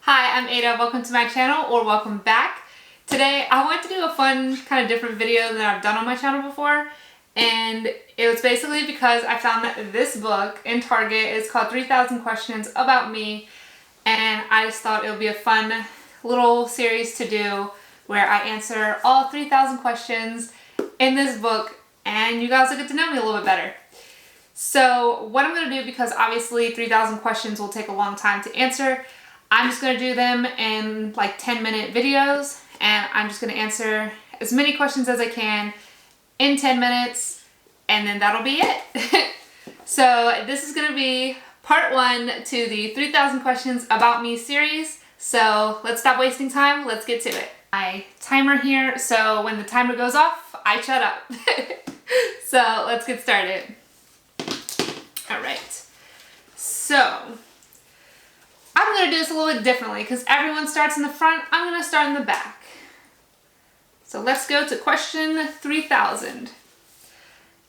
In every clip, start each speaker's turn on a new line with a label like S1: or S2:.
S1: Hi, I'm Ada. Welcome to my channel, or welcome back. Today I want to do a fun, kind of different video than I've done on my channel before, and it was basically because I found that this book in Target is called 3,000 Questions About Me, and I just thought it would be a fun little series to do where I answer all 3,000 questions in this book, and you guys will get to know me a little bit better. So what I'm going to do, because obviously 3,000 questions will take a long time to answer, I'm just going to do them in like 10-minute videos, and I'm just going to answer as many questions as I can in 10 minutes, and then that'll be it. So this is going to be part 1 to the 3,000 Questions About Me series. So let's stop wasting time. Let's get to it. My timer here, so when the timer goes off, I shut up. So let's get started. All right. So I'm going to do this a little bit differently because everyone starts in the front. I'm going to start in the back. So let's go to question 3000.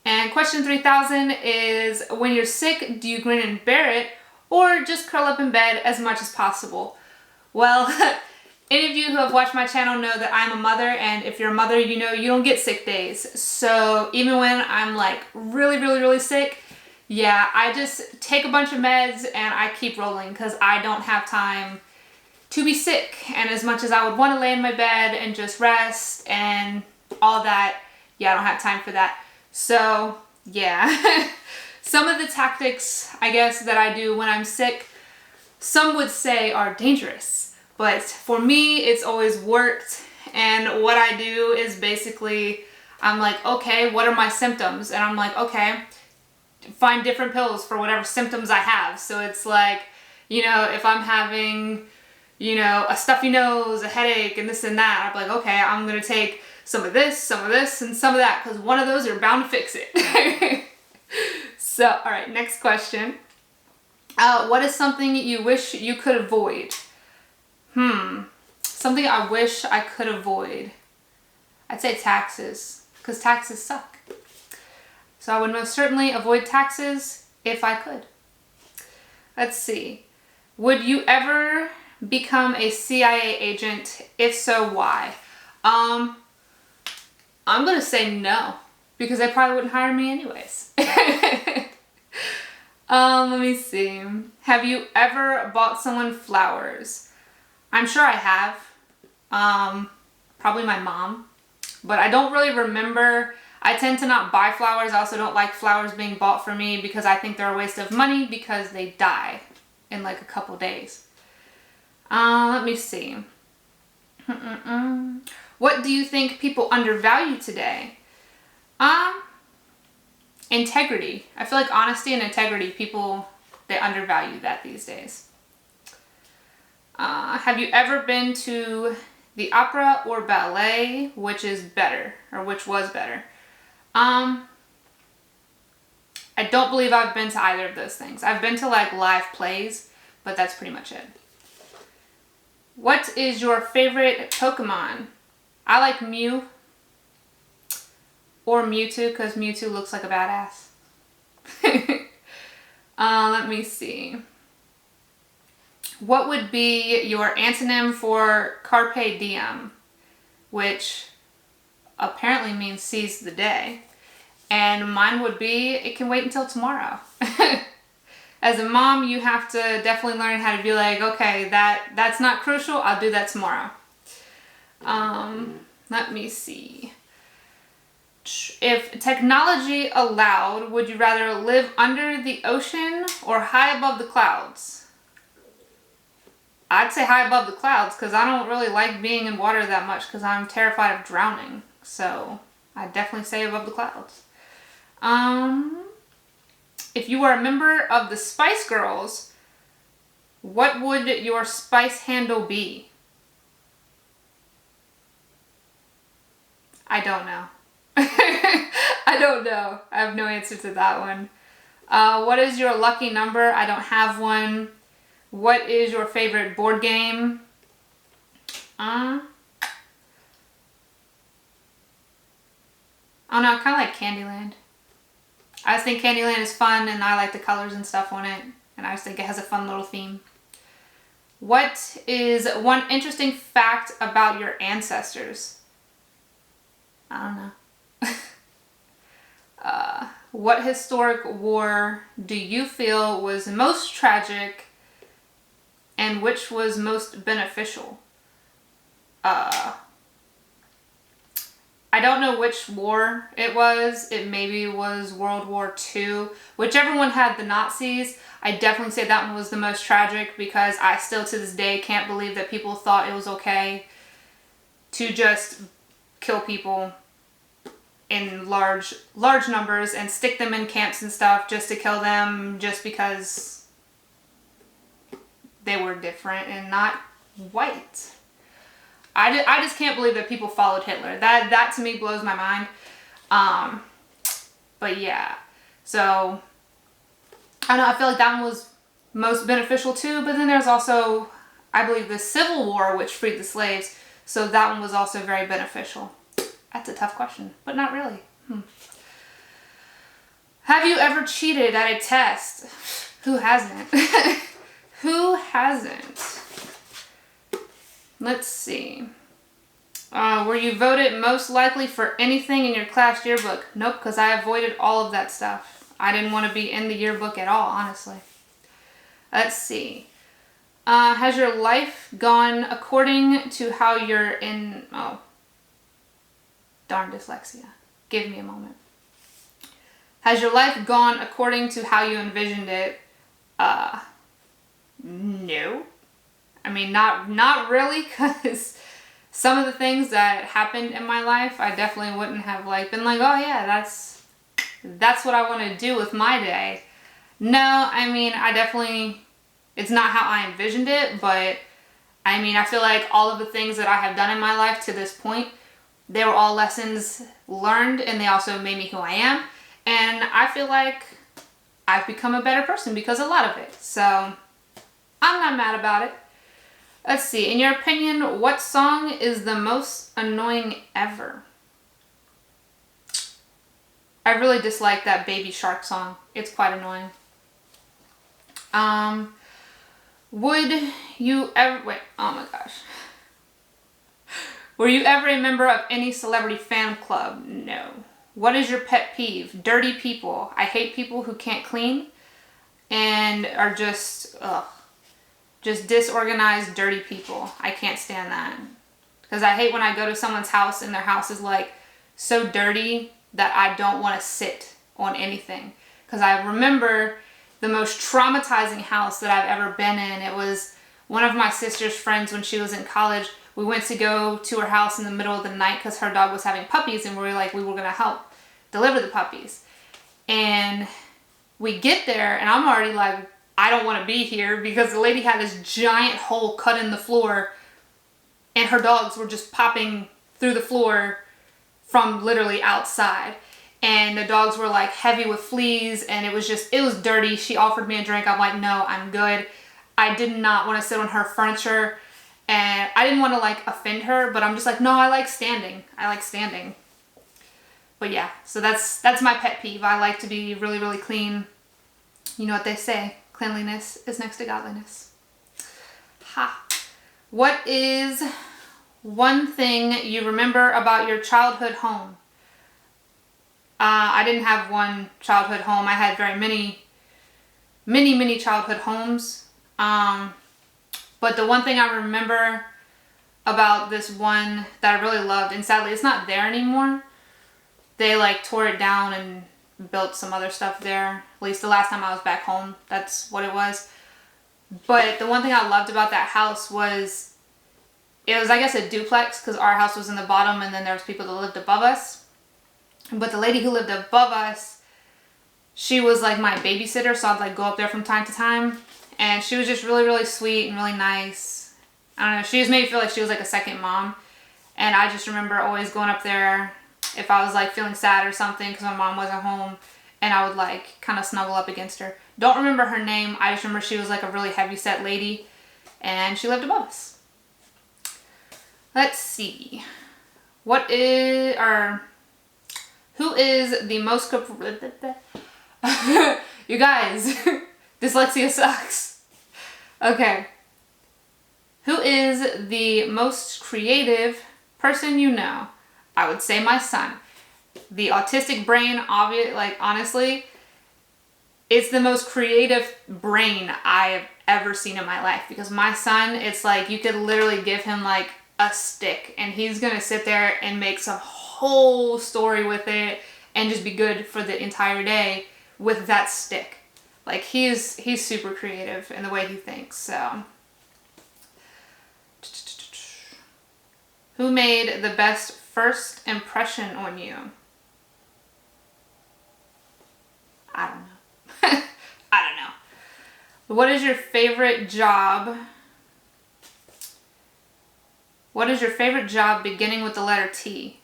S1: And question 3000 is, when you're sick, do you grin and bear it, or just curl up in bed as much as possible? Well, any of you who have watched my channel know that I'm a mother, and if you're a mother, you know you don't get sick days. So even when I'm like really sick, yeah, I just take a bunch of meds and I keep rolling because I don't have time to be sick. And as much as I would want to lay in my bed and just rest and all that, yeah, I don't have time for that. So yeah, some of the tactics, I guess, that I do when I'm sick, some would say are dangerous. But for me, it's always worked. And what I do is basically, I'm like, okay, what are my symptoms? And I'm like, okay, find different pills for whatever symptoms I have. So it's like, you know, if I'm having, you know, a stuffy nose, a headache, and this and that, I'm like, okay, I'm going to take some of this, and some of that, because one of those are bound to fix it. So, all right, next question. What is something you wish you could avoid? Something I wish I could avoid. I'd say taxes, because taxes suck. So I would most certainly avoid taxes if I could. Let's see. Would you ever become a CIA agent? If so, why? I'm going to say no, because they probably wouldn't hire me anyways. Let me see. Have you ever bought someone flowers? I'm sure I have. Probably my mom. But I don't really remember. I tend to not buy flowers. I also don't like flowers being bought for me because I think they're a waste of money because they die in like a couple days. Let me see. What do you think people undervalue today? Integrity. I feel like honesty and integrity, people, they undervalue that these days. Have you ever been to the opera or ballet? Which is better, or which was better? I don't believe I've been to either of those things. I've been to like live plays, but that's pretty much it. What is your favorite Pokemon? I like Mew or Mewtwo because Mewtwo looks like a badass. Let me see. What would be your antonym for Carpe Diem, which apparently means seize the day? And mine would be, it can wait until tomorrow. As a mom, you have to definitely learn how to be like, okay, that's not crucial, I'll do that tomorrow. Let me see. If technology allowed, would you rather live under the ocean or high above the clouds? I'd say high above the clouds because I don't really like being in water that much because I'm terrified of drowning. So I'd definitely say above the clouds. If you were a member of the Spice Girls, what would your spice handle be? I don't know. I don't know. I have no answer to that one. What is your lucky number? I don't have one. What is your favorite board game? I don't know, I kind of like Candyland. I just think Candyland is fun and I like the colors and stuff on it. And I just think it has a fun little theme. What is one interesting fact about your ancestors? I don't know. What historic war do you feel was most tragic and which was most beneficial? I don't know which war it was. It maybe was World War II. Whichever one had the Nazis, I definitely say that one was the most tragic, because I still to this day can't believe that people thought it was okay to just kill people in large numbers and stick them in camps and stuff just to kill them just because they were different and not white. I just can't believe that people followed Hitler. That to me blows my mind. But yeah, so I don't know, I feel like that one was most beneficial too, but then there's also, I believe, the Civil War, which freed the slaves, so that one was also very beneficial. That's a tough question, but not really. Have you ever cheated at a test? Who hasn't? Who hasn't? Let's see. Were you voted most likely for anything in your class yearbook? Nope, because I avoided all of that stuff. I didn't want to be in the yearbook at all, honestly. Let's see. Has your life gone according to how you're in... Oh. Darn dyslexia. Give me a moment. Has your life gone according to how you envisioned it? No. I mean, not really, because some of the things that happened in my life, I definitely wouldn't have like been like, oh yeah, that's what I want to do with my day. No, I mean, I definitely, it's not how I envisioned it, but I mean, I feel like all of the things that I have done in my life to this point, they were all lessons learned, and they also made me who I am. And I feel like I've become a better person because of a lot of it. So I'm not mad about it. Let's see. In your opinion, what song is the most annoying ever? I really dislike that Baby Shark song. It's quite annoying. Would you ever... Wait. Oh my gosh. Were you ever a member of any celebrity fan club? No. What is your pet peeve? Dirty people. I hate people who can't clean and are just disorganized, dirty people. I can't stand that. Because I hate when I go to someone's house and their house is like so dirty that I don't want to sit on anything. Because I remember the most traumatizing house that I've ever been in. It was one of my sister's friends when she was in college. We went to go to her house in the middle of the night because her dog was having puppies, and we were going to help deliver the puppies. And we get there and I'm already like, I don't want to be here, because the lady had this giant hole cut in the floor and her dogs were just popping through the floor from literally outside. And the dogs were like heavy with fleas, and it was dirty. She offered me a drink. I'm like, no, I'm good. I did not want to sit on her furniture, and I didn't want to like offend her, but I'm just like, no, I like standing. But yeah, so that's my pet peeve. I like to be really, really clean. You know what they say, cleanliness is next to godliness. Ha. What is one thing you remember about your childhood home? I didn't have one childhood home. I had very many childhood homes. But the one thing I remember about this one that I really loved, and sadly it's not there anymore. They like tore it down and built some other stuff there. At least the last time I was back home, that's what it was. But the one thing I loved about that house was, it was, I guess, a duplex, because our house was in the bottom and then there was people that lived above us. But the lady who lived above us, she was like my babysitter, so I'd like go up there from time to time. And she was just really, really sweet and really nice. I don't know, she just made me feel like she was like a second mom. And I just remember always going up there if I was like feeling sad or something because my mom wasn't home, and I would like kind of snuggle up against her. Don't remember her name. I just remember she was like a really heavy set lady, and she lived above us. Let's see. Who is the most... You guys, dyslexia sucks. Okay. Who is the most creative person you know? I would say my son. The autistic brain, honestly, it's the most creative brain I've ever seen in my life. Because my son, it's like you could literally give him like a stick and he's gonna sit there and make some whole story with it and just be good for the entire day with that stick. Like he's super creative in the way he thinks. So who made the best first impression on you? I don't know. I don't know. What is your favorite job? What is your favorite job beginning with the letter T?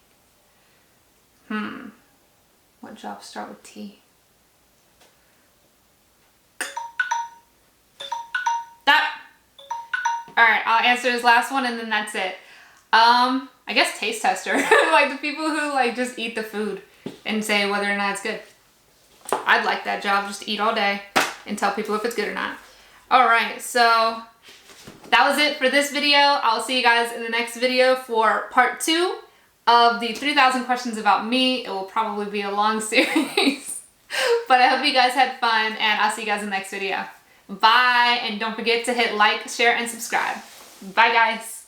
S1: What jobs start with T? That. Alright, I'll answer this last one and then that's it. I guess taste tester. Like the people who like just eat the food and say whether or not it's good. I'd like that job, just eat all day and tell people if it's good or not. Alright, so that was it for this video. I'll see you guys in the next video for part 2 of the 3,000 questions about me. It will probably be a long series. But I hope you guys had fun and I'll see you guys in the next video. Bye, and don't forget to hit like, share, and subscribe. Bye guys.